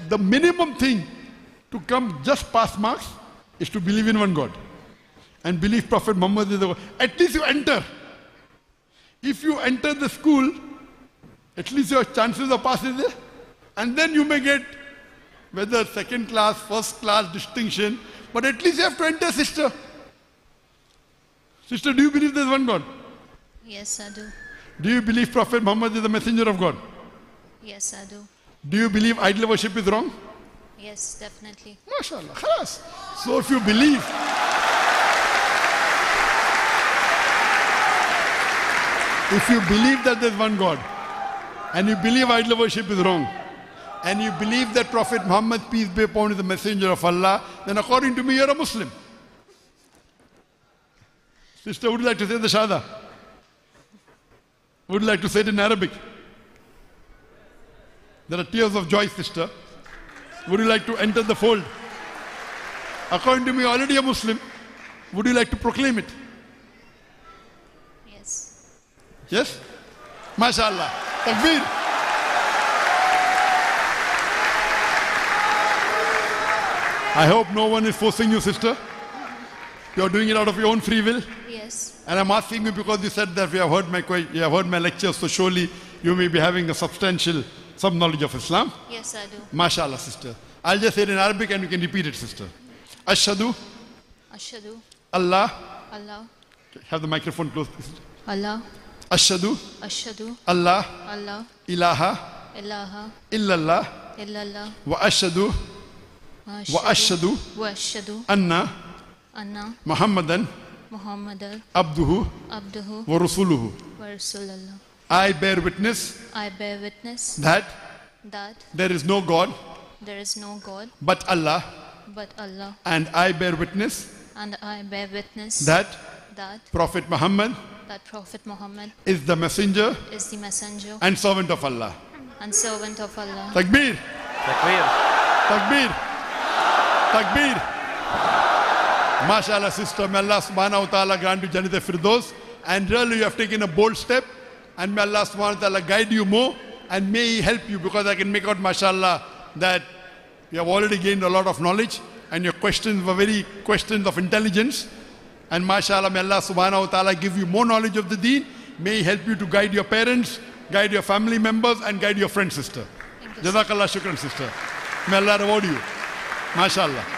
The minimum thing to come just pass marks is to believe in one God and believe Prophet Muhammad is the God. At least you enter. If you enter the school, at least your chances of passing there. And then you may get whether second class, first class, distinction. But at least you have to enter, sister. Sister, do you believe there is one God? Yes, I do. Do you believe Prophet Muhammad is the messenger of God? Yes, I do. Do you believe idol worship is wrong? Yes, definitely. MashaAllah. Khalas. So if you believe, that there is one God, and you believe idol worship is wrong, and you believe that Prophet Muhammad, peace be upon him, is the messenger of Allah, then according to me, you're a Muslim. Sister, would you like to say the Shahada? Would you like to say it in Arabic? There are tears of joy, sister. Would you like to enter the fold? According to me, already a Muslim. Would you like to proclaim it? Yes. Yes? MashaAllah. Takbir. I hope no one is forcing you, sister. You're doing it out of your own free will. Yes. And I'm asking you because you said that you have heard my lecture, so surely you may be having some knowledge of Islam. Yes, I do. MashaAllah, sister. I'll just say it in Arabic and you can repeat it, sister. Ashhadu. Ashhadu. Allah. Allah. Have the microphone close, please. Allah. Ashhadu. Ashhadu. Allah. Allah. Ilaha. Ilaha. Illallah. Illallah. Wa ashhadu. Wa ashhadu. Wa ashhadu. Anna. Anna. Muhammadan. Muhammadan. Abduhu. Abduhu. Wa rasuluhu. Wa Rasulullah. I bear witness. I bear witness. That. There is no God. There is no God. But Allah. But Allah. And I bear witness. And I bear witness. That. Prophet Muhammad. That Prophet Muhammad. Is the messenger. Is the messenger. And servant of Allah. And servant of Allah. Takbir. Takbir. Takbir. Takbir. MashaAllah, sister, may Allah subhanahu wa ta'ala grant you Jannat al-Firdaus. And really you have taken a bold step. And may Allah subhanahu wa ta'ala guide you more. And may He help you, because I can make out, mashallah, that you have already gained a lot of knowledge. And your questions were very questions of intelligence. And mashallah, may Allah subhanahu wa ta'ala give you more knowledge of the deen. May He help you to guide your parents, guide your family members, and guide your friend, sister. Jazakallah shukran, sister. May Allah reward you. MashaAllah.